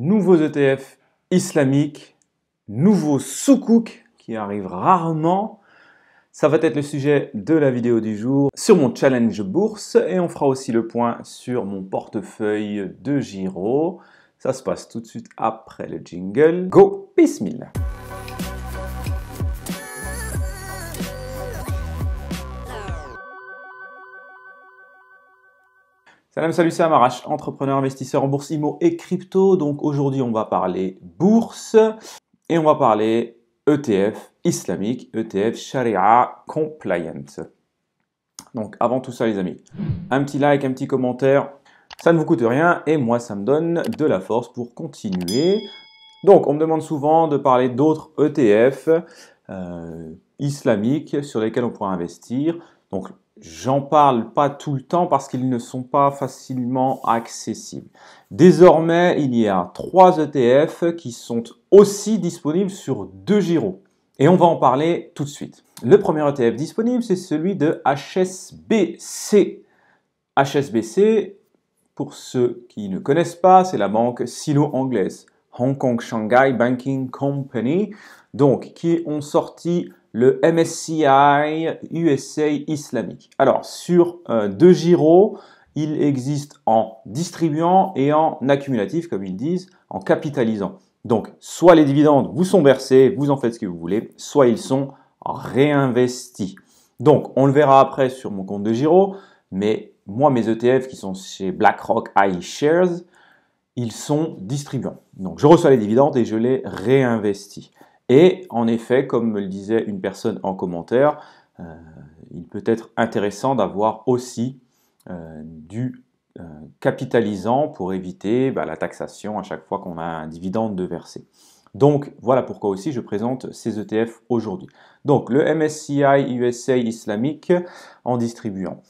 Nouveaux ETF islamiques, nouveaux soukouk qui arrivent rarement. Ça va être le sujet de la vidéo du jour sur mon challenge bourse et on fera aussi le point sur mon portefeuille de Giro. Ça se passe tout de suite après le jingle. Go, bismillah. Salut, c'est Amarash, entrepreneur, investisseur en bourse, IMO et crypto. Donc aujourd'hui, on va parler bourse et on va parler ETF islamique, ETF Sharia compliant. Donc avant tout ça, les amis, un petit like, un petit commentaire, ça ne vous coûte rien et moi, ça me donne de la force pour continuer. Donc on me demande souvent de parler d'autres ETF islamiques sur lesquels on pourra investir. Donc j'en parle pas tout le temps parce qu'ils ne sont pas facilement accessibles. Désormais, il y a 3 ETF qui sont aussi disponibles sur 2 Giro. Et on va en parler tout de suite. Le premier ETF disponible, c'est celui de HSBC. HSBC, pour ceux qui ne connaissent pas, c'est la banque sino-anglaise, Hong Kong Shanghai Banking Company, donc qui ont sorti le MSCI USA islamique. Alors, sur 2 Giro, il existe en distribuant et en accumulatif, comme ils disent, en capitalisant. Donc, soit les dividendes vous sont versés, vous en faites ce que vous voulez, soit ils sont réinvestis. Donc, on le verra après sur mon compte de Giro, mais moi, mes ETF qui sont chez BlackRock iShares, ils sont distribuants. Donc, je reçois les dividendes et je les réinvestis. Et en effet, comme me le disait une personne en commentaire, il peut être intéressant d'avoir aussi du capitalisant pour éviter la taxation à chaque fois qu'on a un dividende de versé. Donc, voilà pourquoi aussi je présente ces ETF aujourd'hui. Donc, le MSCI USA islamique en distribuant.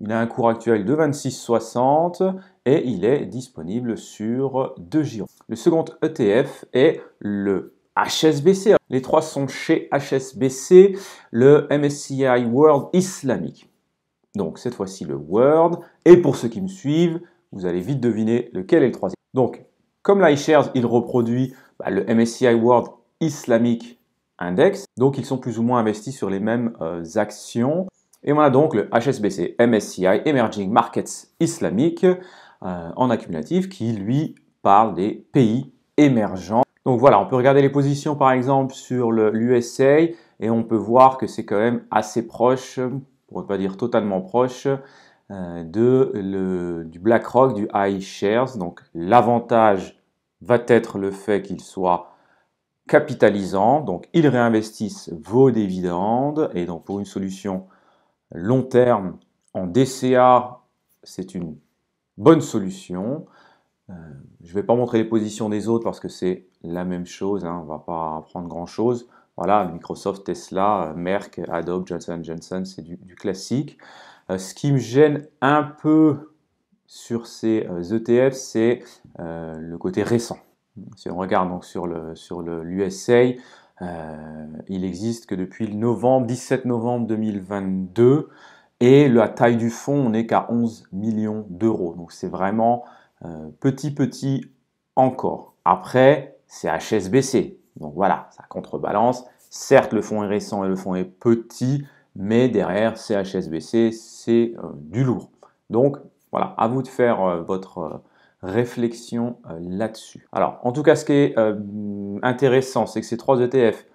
Il a un cours actuel de 26,60 et il est disponible sur 2 Giro. Le second ETF est le HSBC. Les 3 sont chez HSBC, le MSCI World islamique. Donc cette fois-ci le World. Et pour ceux qui me suivent, vous allez vite deviner lequel est le troisième. Donc comme l'iShares, il reproduit le MSCI World Islamic Index. Donc ils sont plus ou moins investis sur les mêmes actions. Et on a donc le HSBC MSCI Emerging Markets Islamique en accumulatif qui lui parle des pays émergents. Donc voilà, on peut regarder les positions par exemple sur l'USA et on peut voir que c'est quand même assez proche, pour ne pas dire totalement proche, du BlackRock, du iShares. Donc l'avantage va être le fait qu'il soit capitalisant, donc ils réinvestissent vos dividendes et donc pour une solution long terme en DCA, c'est une bonne solution. Je ne vais pas montrer les positions des autres parce que c'est la même chose, on ne va pas apprendre grand chose. Voilà, Microsoft, Tesla, Merck, Adobe, Johnson & Johnson, c'est du classique. Ce qui me gêne un peu sur ces ETF, c'est le côté récent. Si on regarde donc sur l'USA, il existe que depuis le 17 novembre 2022 et la taille du fonds, on n'est qu'à 11 millions d'euros. Donc c'est vraiment petit encore. Après, c'est HSBC. Donc voilà, ça contrebalance. Certes, le fonds est récent et le fonds est petit, mais derrière, c'est HSBC, c'est du lourd. Donc voilà, à vous de faire votre réflexion là-dessus. Alors, en tout cas, ce qui est intéressant, c'est que ces 3 ETF,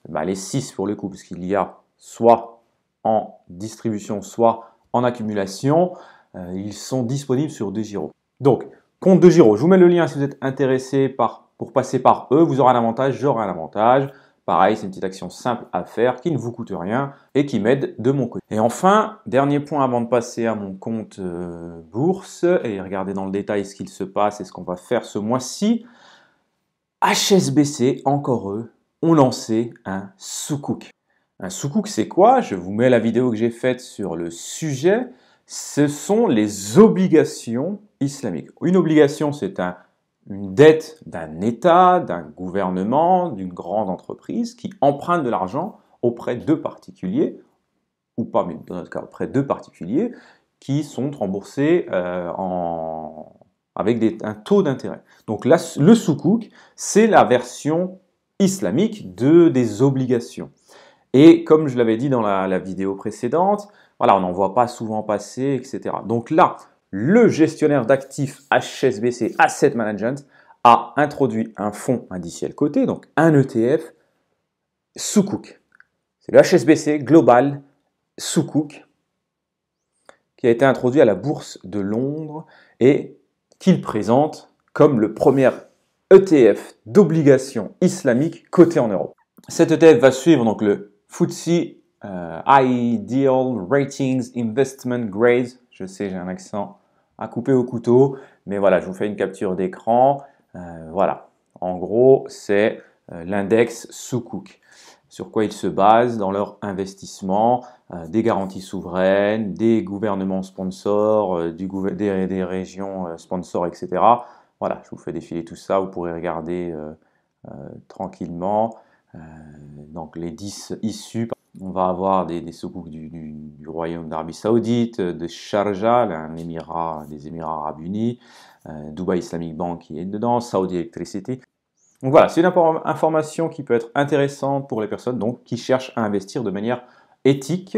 les 6 pour le coup, parce qu'il y a soit en distribution, soit en accumulation, ils sont disponibles sur 2 Giro. Donc, compte 2 Giro, je vous mets le lien si vous êtes intéressé pour passer par eux, vous aurez un avantage, j'aurai un avantage. Pareil, c'est une petite action simple à faire qui ne vous coûte rien et qui m'aide de mon côté. Et enfin, dernier point avant de passer à mon compte bourse et regarder dans le détail ce qu'il se passe et ce qu'on va faire ce mois-ci. HSBC, encore eux, ont lancé un soukouk. Un soukouk, c'est quoi? Je vous mets la vidéo que j'ai faite sur le sujet. Ce sont les obligations islamiques. Une obligation, c'est une dette d'un État, d'un gouvernement, d'une grande entreprise qui emprunte de l'argent auprès de particuliers, ou pas, mais dans notre cas, auprès de particuliers, qui sont remboursés en avec un taux d'intérêt. Donc là, le Sukuk, c'est la version islamique des obligations. Et comme je l'avais dit dans la vidéo précédente, voilà, on n'en voit pas souvent passer, etc. Donc là, le gestionnaire d'actifs HSBC Asset Management a introduit un fonds indiciel coté, donc un ETF Sukuk. C'est le HSBC Global Sukuk qui a été introduit à la Bourse de Londres et qu'il présente comme le premier ETF d'obligations islamiques coté en Europe. Cet ETF va suivre donc le FTSE Ideal Ratings Investment Grade. Je sais, j'ai un accent à couper au couteau, mais voilà, je vous fais une capture d'écran. Voilà, en gros, c'est l'index Sukuk. Sur quoi ils se basent dans leur investissement, des garanties souveraines, des gouvernements sponsors, des régions sponsors, etc. Voilà, je vous fais défiler tout ça, vous pourrez regarder tranquillement. Donc les 10 issus, on va avoir des soukouk du Royaume d'Arabie Saoudite, de Sharjah, des Émirats Arabes Unis, Dubai Islamic Bank qui est dedans, Saudi Electricity. Donc voilà, c'est une information qui peut être intéressante pour les personnes donc, qui cherchent à investir de manière éthique,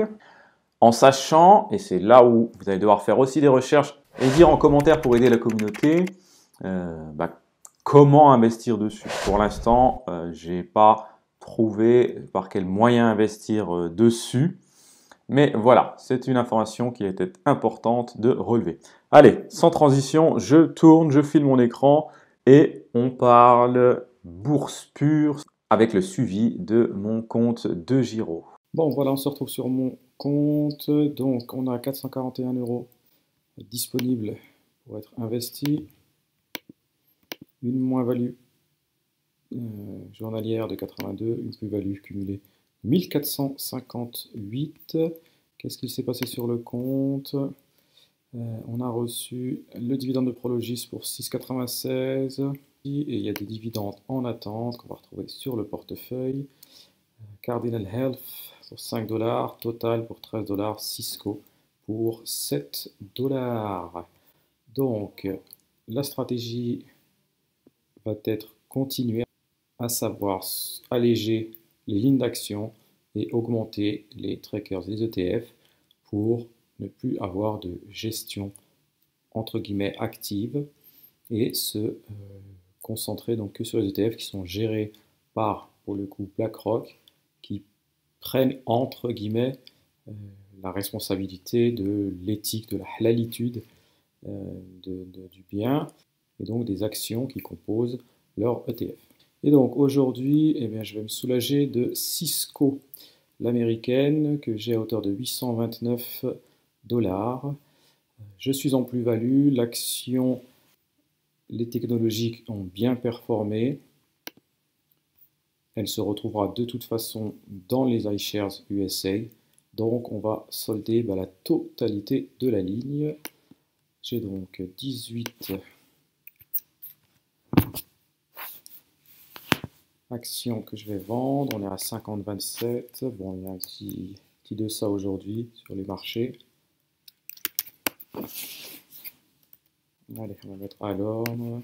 en sachant, et c'est là où vous allez devoir faire aussi des recherches et dire en commentaire pour aider la communauté, comment investir dessus. Pour l'instant, je n'ai pas trouvé par quel moyen investir dessus. Mais voilà, c'est une information qui était importante de relever. Allez, sans transition, je tourne, je file mon écran et on parle bourse pure avec le suivi de mon compte de Giro. Bon, voilà, on se retrouve sur mon compte. Donc, on a 441 € disponibles pour être investis. Une moins-value journalière de 82, une plus-value cumulée 1458. Qu'est-ce qu'il s'est passé sur le compte? On a reçu le dividende de Prologis pour 6,96 et il y a des dividendes en attente qu'on va retrouver sur le portefeuille. Cardinal Health pour 5 $, Total pour 13 $, Cisco pour 7 $. Donc, la stratégie va être continuée, à savoir alléger les lignes d'action et augmenter les trackers des ETF pour ne plus avoir de gestion entre guillemets active et se concentrer donc que sur les ETF qui sont gérés par, pour le coup, BlackRock, qui prennent entre guillemets la responsabilité de l'éthique, de la halalitude du bien, et donc des actions qui composent leur ETF. Et donc aujourd'hui, eh bien, je vais me soulager de Cisco, l'américaine, que j'ai à hauteur de 829 $. Je suis en plus-value, l'action, les technologiques ont bien performé. Elle se retrouvera de toute façon dans les iShares USA. Donc on va solder la totalité de la ligne. J'ai donc 18 actions que je vais vendre. On est à 50,27. Bon, il y a un petit de ça aujourd'hui sur les marchés. Allez, on va mettre à l'ordre.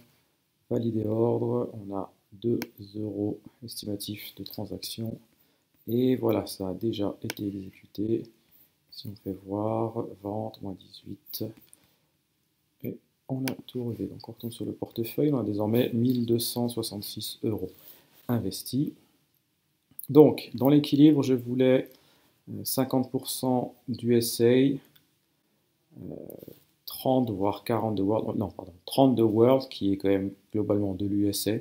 Valider ordre. On a 2 € estimatifs de transaction. Et voilà, ça a déjà été exécuté. Si on fait voir, vente, moins 18. Et on a tout relevé. Donc on retourne sur le portefeuille. On a désormais 1266 € investis. Donc, dans l'équilibre, je voulais 50% d'USA, 30 voire 40 de World, non, pardon, 30 de World, qui est quand même globalement de l'USA,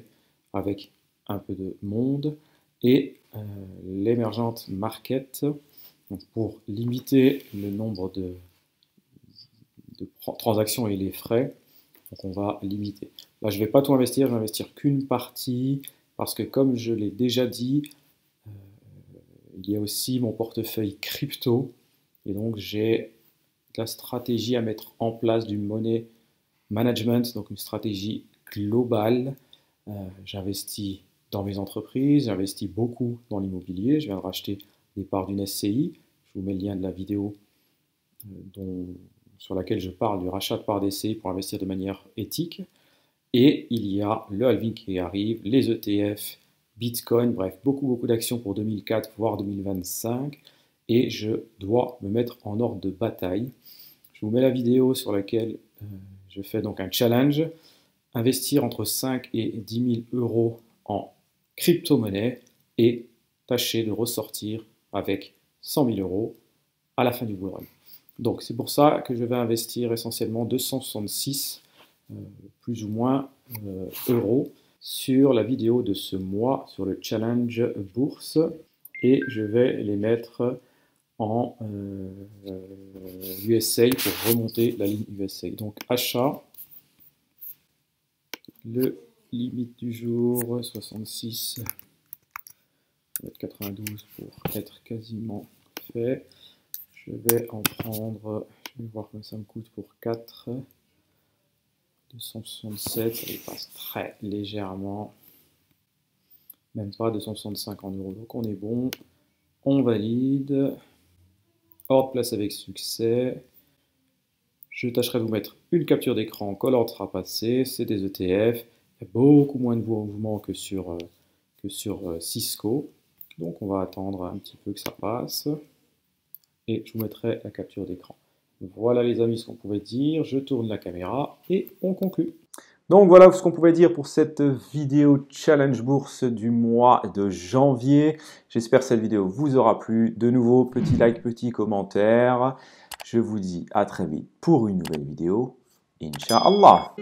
avec un peu de monde, et l'émergente market, donc pour limiter le nombre de transactions et les frais, donc on va limiter. Là, je ne vais pas tout investir, je vais investir qu'une partie, parce que comme je l'ai déjà dit, il y a aussi mon portefeuille crypto, et donc j'ai la stratégie à mettre en place du money management, donc une stratégie globale. J'investis dans mes entreprises, j'investis beaucoup dans l'immobilier, je viens de racheter des parts d'une SCI, je vous mets le lien de la vidéo sur laquelle je parle du rachat de parts d'essai pour investir de manière éthique. Et il y a le halving qui arrive, les ETF, Bitcoin, bref, beaucoup d'actions pour 2004, voire 2025. Et je dois me mettre en ordre de bataille. Je vous mets la vidéo sur laquelle je fais donc un challenge. Investir entre 5 et 10 000 euros en crypto-monnaie et tâcher de ressortir avec 100 000 euros à la fin du bull run. Donc c'est pour ça que je vais investir essentiellement 266 plus ou moins euros sur la vidéo de ce mois, sur le challenge bourse, et je vais les mettre en USA pour remonter la ligne USA. Donc achat, le limite du jour 66, 92 pour être quasiment fait. Je vais en prendre, je vais voir combien ça me coûte pour 4. 267, ça dépasse très légèrement, même pas 265 en euros, donc on est bon, on valide, ordre place avec succès, je tâcherai de vous mettre une capture d'écran quand l'ordre sera passé, c'est des ETF, il y a beaucoup moins de mouvements que sur Cisco, donc on va attendre un petit peu que ça passe, et je vous mettrai la capture d'écran. Voilà les amis ce qu'on pouvait dire, je tourne la caméra et on conclut. Donc voilà ce qu'on pouvait dire pour cette vidéo challenge bourse du mois de janvier. J'espère que cette vidéo vous aura plu. De nouveau, petit like, petit commentaire. Je vous dis à très vite pour une nouvelle vidéo. Inch'Allah.